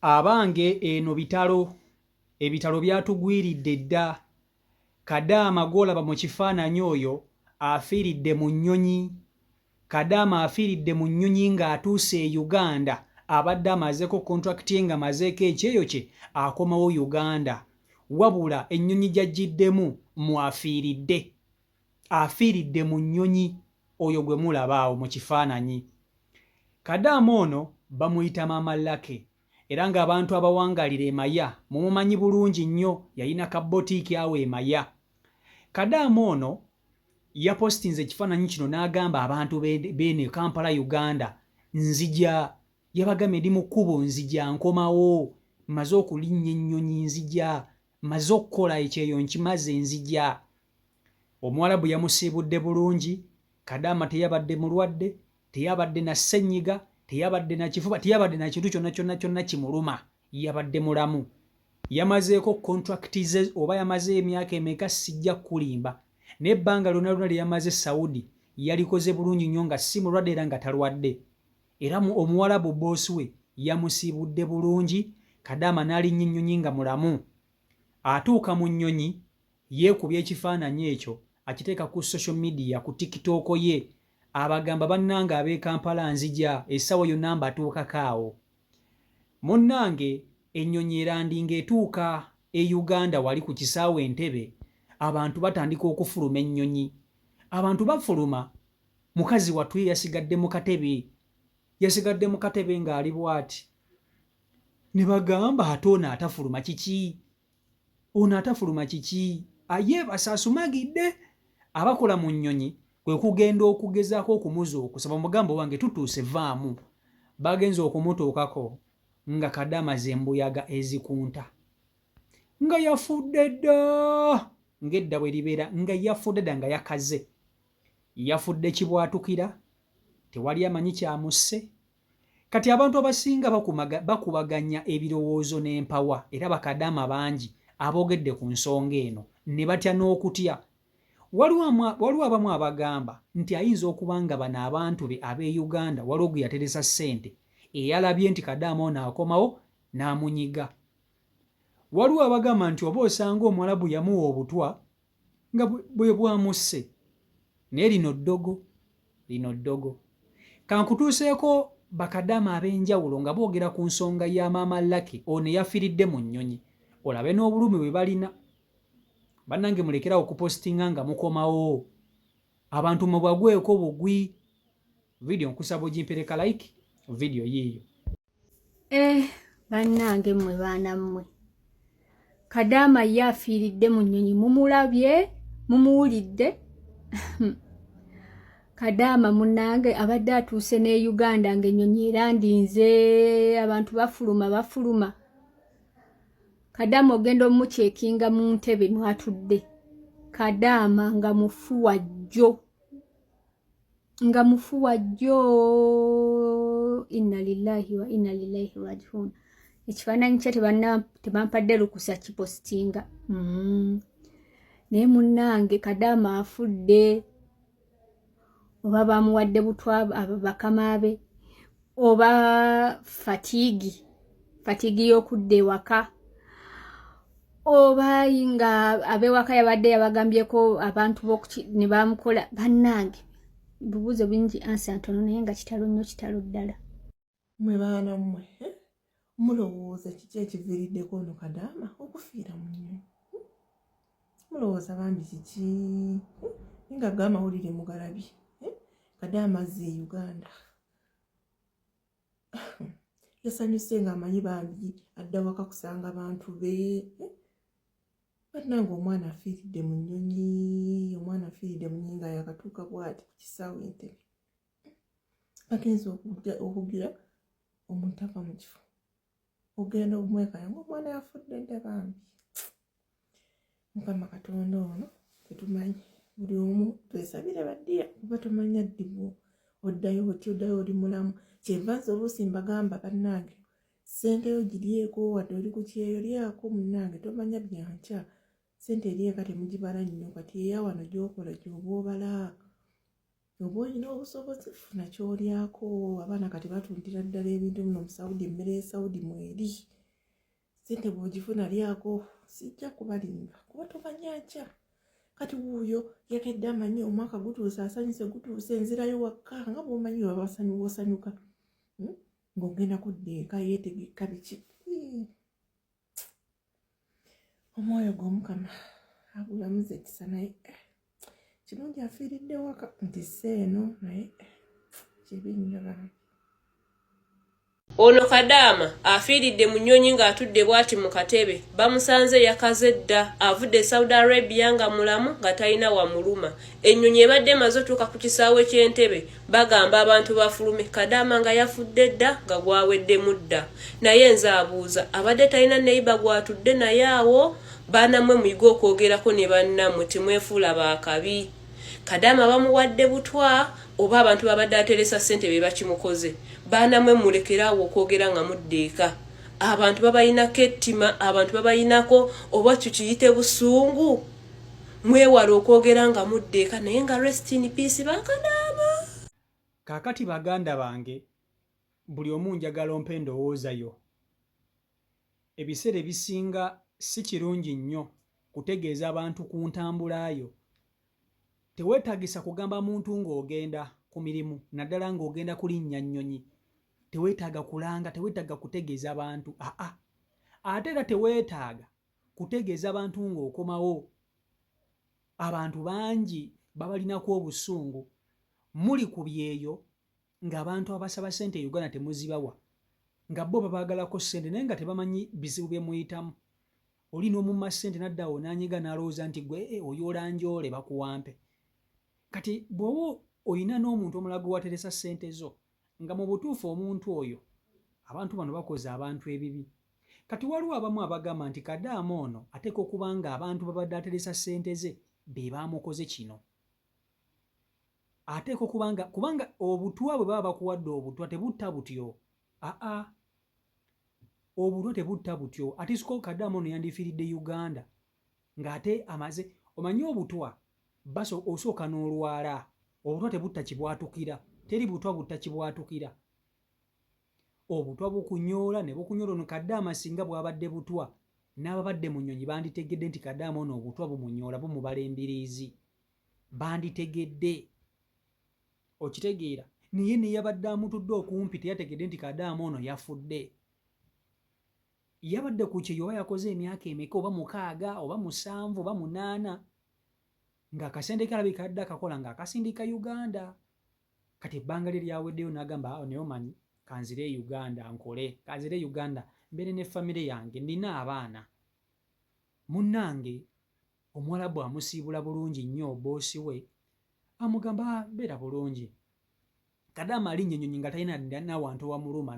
abange eno ebitalo byatugwiridde dda. Kadaama gw'olaba mu kifaananyi oyo afiiridde mu nnyonyi. Kadaama afiiridde mu nnyonyi ng'atuuse e Uganda, abadde amazeeko kontrakiti nga mazeeko ekyeyo kye akomawo Uganda. Wabula ennyonyi gy'ajjiddemu mwafiiridde. Afiiridde mu nnyonyi oyo gwe mulaba awo mu kifaananyi. Kadaama ono bamuyita Maama Lucky era ng'abantu abawangaalira e Maya mumumanyi bulungi nnyo, yalina kabbotiiki awo e Maya. Kadaama ono yapositinze ekifaananyi kino n'agamba abantu b'eno Kampala Uganda, nzija, yabagambye ndi mu kkubo, nzija nkomawo, mmaze okulinnya ennyonyi, nzija, mmaze okukola ekyeyo nkimaze, nzija. Omuwarabu yamusiibudde bulungi. Kadaama teyabadde mulwadde, teyabadde na ssenyiga, teyabadde na kifuba, teyabadde na kintu kyonna kimuluma, yabadde mulamu. Yamazeeko kontrakiti ze oba yamaze emyaka emeka sijja kulimba, n'ebbanga lyonna lye yamaze Saudi yalikoze bulungi nnyo nga si mulwadde era nga talwadde. Era omuwarabu boosi we yamusiibudde bulungi. Kadaama n'alinnya ennyonyi nga mulamu. Atuuka mu nnyonyi, yeekubya ekifaananyi ekyo akiteeka ku social media, ku TikTok ye, abagamba bannange ab'e Kampala nzija, essaawa yonna mbatuukako awo. Munnange ennyonyi erandinga etuuka e Uganda wali ku kisaawe Entebbe, abantu batandika okufuluma ennyonyi. Abantu bafuluma, mukazi wattu ye yasigadde mu katebe. Yasigadde mu katebe ng'ali bw'ati. Ne bagamba ate ono atafuluma kiki? Ono atafuluma kiki? Ayeebasa asumagidde. Abakola mu nnyonyi kwe kugenda okugezaako okumuzuukusa bamugamba wange tutuuse vaamu. Bagenze okumutuukako nga Kadaama ze mbuyaga ezikunta. Nga yafudde dda ng'edda bwe libeera, nga yafudde dda nga yakaze. Yafudde kibwatukira, tewali amanyi kyamusse. Kati abantu abasinga bakubaganya ebirowoozo n'empawa era bakadaama bangi aboogedde ku nsonga eno ne batya n'okutya. Waliwo abamu abagamba nti ayinza okuba nga bano abantu be ab'e Uganda waliwo gwe yateresa ssente eyalabye nti Kadaama ono akomawo n'amunyiga. Waliwo abagamba nti oba osanga Omwarabu yamuwa obutwa nga bwe bwamusse. Naye lino ddogo. Kankutuuseeko bakadaama ab'enjawulo nga boogera ku nsonga ya Maama Lucky ono yafiiridde mu nnyonyi. Olabe n'obulumi bwe balina. Bannange mulekerawo okupositinga nga mukomawo. Abantu mubagweko bugwi. Video nkusaba ogimpereka like video yiiyo. Bannange mmwe baana mmwe. Kadaama ye afiiridde mu nnyonyi, mumulabye, mumuwulidde. Kadaama munnange abadde atuuse ne Uganda ng'ennyonyi erandinze, abantu bafuluma. Kadaama ogenda omukyekinga mu ntebe mwatudde. Kadaama nga mufu wajjo. Inna lillahi wa inna ilaihi rajiun. Ekifaananyi kye tebampadde lukusa kipositinga. Naye munnange Kadaama afudde. Oba bamuwadde butwa bakama be, oba fatiigi y'okudda ewaka, oba nga ab'ewaka yabadde yabagambyeko abantu ne bamukola. Bannange bubuuzo bingi ansa ntono naye nga kitalo ddala. Mmwe baana mmwe mulowooza kiki ekiviiriddeko ono Kadaama okufiira mu nnyonyi? Mulowooza bambi kiki? Nga g'amawulire mugalabye. Kadaama azze e Uganda. Yasanyuse ng'amanyi bambi adda waka kusanga abantu be. Bannange omwana afiiridde mu nnyonyi, nga yakatuuka bw'ati ku kisaawe Entebbe. Bagenze okugira omuntu ava mu kifo. Ogenda omwekanya ng'omwana yafudde dda bambi. Mukama Katonda ono tetumanyi. Buli omu twesabire baddiya kuba tomanya ddi oddayo oli mulamu. Kyenva nze oluusi mbagamba bannange, ssente yo giryeko wadde oli ku kyeyo lyako munnange, tomanya byankya. Ssente eryeka temugibala nnyo kati eya wano gy'okola gy'oba obala. oba olina obusobozi funa kyolyako. Abaana kati batundira ddala ebintu bino mu Saudi, emmere ya Saudi mweri. Ssente bw'ogifuna lyako, sijja kubalimba kuba tomanya nkya. Kati wuuyo yakedde amanyi omwaka gutuuse, asanyuse gutuuse, nzirayo wakka nga bw'omanyi wosanyuka ng'ogenda kudda eka yeetegeka biki. Omwoyo gw'Omukama abulamuze ekisa, naye kirungi afiiridde waka nti seeno naye kibi nnyo bana. Ono Kadaama afiiridde mu nnyonyi ng'atudde bw'ati mu katebe. Bamusanze yakaze dda, avudde Saudi Arabia nga mulamu nga talina wamuluma. Ennyonyi ebadde emaze otuuka ku kisaawe ky'entebe, bagamba abantu bafulume. Kadaama nga yafudde dda nga gwaweddemu dda. Naye nze abuuza, abadde talina neiba gwatudde naye awo? Baanammwe muyige okwogerako ne bannammwe, temwefuula baakabi. Kadaama bamuwadde butwa oba abantu babadde ateresa ssente be bakimukoze? Baanammwe mulekeraawo okwogera nga mudda eka. Abantu babayinako ettima, abantu babayinako oba kiyite busungu. Mwewala okwogera nga mudda eka, naye nga rest in peace ba Kadaama. Kaakati baganda bange, buli omu njagala ompe endowoozayo. Ebiseera ebisinga si kirungi nnyo kutegeeza abantu ku ntambulayo. Teweetaagisa kugamba muntu ng'ogenda ku mirimu, naddala ng'ogenda kulinnya nnyonyi. Teweetaaga kulanga, teweetaaga kutegeeza bantu. Ate era teweetaaga kutegeeza abantu ng'okomawo. Abantu bangi babalinako obusungu. Muli ku byeyo ng'abantu abasaba ssente e Uganda temuzibawa, nga bo babaagalako ssente naye nga tebamanyi bizibu bye muyitamu. Oli n'omumma ssente n'addawo n'anyiga n'alowooza nti gwe oyoolanjoole bakuwampe. Kati bw'oba olina n'omuntu omulala gwe wateresa ssente zo, nga mu butuufu omuntu oyo abantu bano bakoze abantu ebibi. Kati waliwo abamu abagamba nti Kadaama ono ateeka okuba nga abantu babadde ateresa ssente ze be baamukoze kino. Ateeka okuba nga, kubanga obutwa bwe baba bakuwadde obutwa tebutta butyo. Obutwa tebutta butyo. Ate siko Kadaama ono yandifiiridde Uganda ng'ate amaze, omanyi obutwa osooka n'olwala. Obutwa tebutta kibwatukira, teri butwa butta kibwatukira. Obutwa bukunyoola ne bukunyoola. Ono Kadaama singa bwabadde butwa n'ababadde mu nnyonyi banditegedde nti Kadaama ono obutwa bumunyoola bumubala embiriizi, banditegedde. Okitegeera? Naye neyabadde amutudde okumpi teyategedde nti Kadaama ono yafudde. Yabadde ku kyeyo oba yakoze emyaka emeka, oba 6 oba 7 oba 8, ng'akasente kalabika adde akakola ng'akasindika Uganda. Kati ebbanga lye lyaweddeyo n'agamba naye omanyi kanzire Uganda nkole, kanzire Uganda mbeere ne famire yange, nina abaana. Munnange Omuwarabu amusiibula bulungi nnyo boosi we, amugamba beera bulungi. Kadaama alinnya ennyonyi nga talina nawantu wamuluma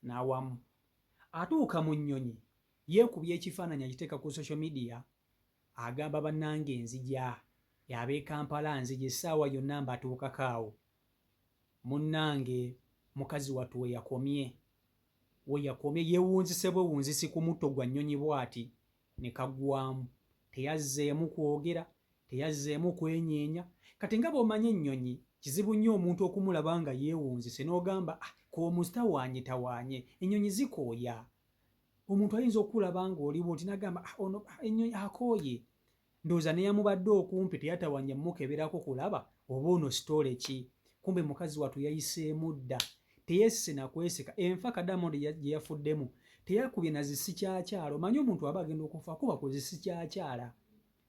n'awamu. Atuuka mu nnyonyi yeekubya ekifaananyi akiteeka ku social media, agamba bannange nzija, y'ab'e Kampala nzija essaawa yonna mbatuukako awo. Munnange mukazi wattu we yakomye yeewunzise bwewunzisi ku mutto gwa nnyonyi bw'ati ne kaggwamu. Teyazzeemu kwogera, teyazzeemu kwenyeenya. Kati nga bw'omanyi ennyonyi kizibu nnyo omuntu okumulaba nga yeewunzise n'ogamba k'omuzitawaanye tawaanye. Ennyonyi zikooya. Omuntu ayinza okulaba ng'oliwo nti n'agamba ono ennyonyi akooye. Ndowooza neyamubadde okumpi teyatawaanye mukeberako kulaba oba ono sitoole ki. Kumbe mukazi wattu yayiseemu dda, teyeesise na kweseka. Enfa Kadaama gye yafuddemu teyakubye na zisikyakyalo. Manyi omuntu aba agenda okufa kuba ku zisikyakyala,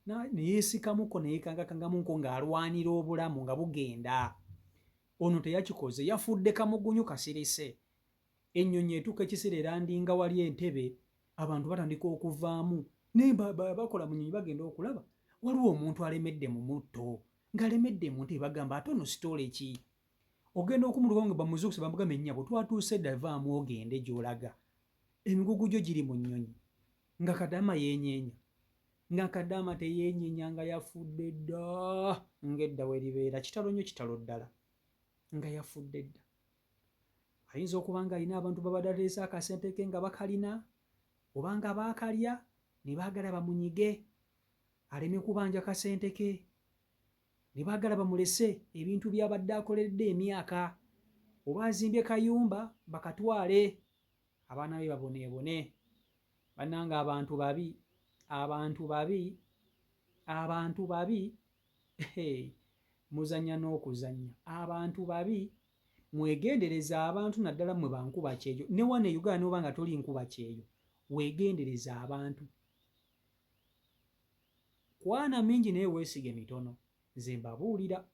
neyeesikamuko neyekangakangamuko ng'alwanira obulamu nga bugenda. Ono teyakikoze, yafudde kamugunyu kasirise. Ennyonyi etuuka ekiseera erandinga wali entebe, abantu batandika okuvaamu naye bakola mu nnyonyi bagenda okulaba waliwo omuntu alemedde mu mutto, ng'alemedde mu ntebe bagamba ate ono sitoole ki. Ogenda okumulaba nga bamuzuukuse bamugamba ennyabo twatuuse dda, vaamu ogende gy'olaga. Emigugu gyo giri mu nnyonyi nga Kadaama yeenyeenya, nga Kadaama teyeenyeenya nga yafudde dda ng'edda weribeera. Kitalo nnyo, kitalo ddala nga yafudde dda. Ayinza okuba ng'alina abantu babadde ateesa akasente ke nga bakalina oba nga baakalya ne baagala bamunyige aleme kubanja kasente ke. ne baagala bamulese ebintu by'abadde akoleredde emyaka, oba azimbye kayumba bakatwale abaana be baboneebone. Bannange abantu babi, abantu babi, abantu babi. Muzannya n'okuzannya. Abantu babi, mwegendereza abantu naddala mwe bankuba kyeyo. Ne wano e Uganda n'oba nga toli nkuba kyeyo, weegendereza abantu. Kwana mingi naye weesige mitono. Nze mbabuulira.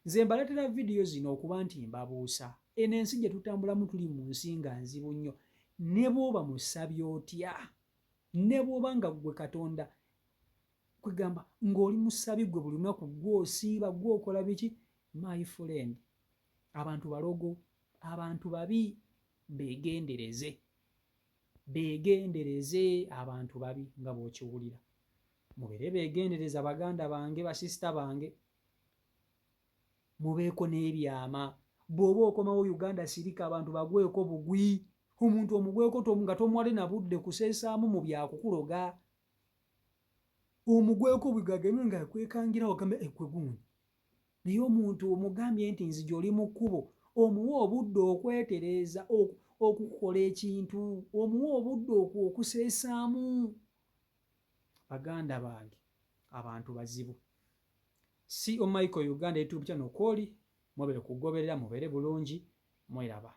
Nze mbaleetera vidiyo zino okuba nti mbabuusa. Eno ensi gye tutambulamu tuli mu nsi nga nzibu nnyo. Ne bw'oba musabye otya, ne bw'oba nga ggwe Katonda kwegamba ng'oli musabi gwe buli lunaku gw'osiiba gw'okola biki, my friend, abantu balogo, abantu babi, beegendereze. Beegendereze abantu babi nga bw'okiwulira. Mubeere beegendereza baganda bange, basisita bange. Mubeeko n'ebyama. Bw'oba okomawo Uganda sirika abantu bagweko bugwi. Omuntu omugweko nga tomwale na budde kuseesaamu mu byakukuloga. Omugweko bwegageme nga yakwekangira ogambe ekwe gundi. Naye omuntu omugambye nti nzije oli mu kkubo, omuwa obudde okwetereeza okukola ekintu, omuwa obudde okuseesaamu. Baganda bange, abantu bazibu. Si Michael Uganda YouTube channel koli, mwebere kugoberera mubeere bulungi, mweraba.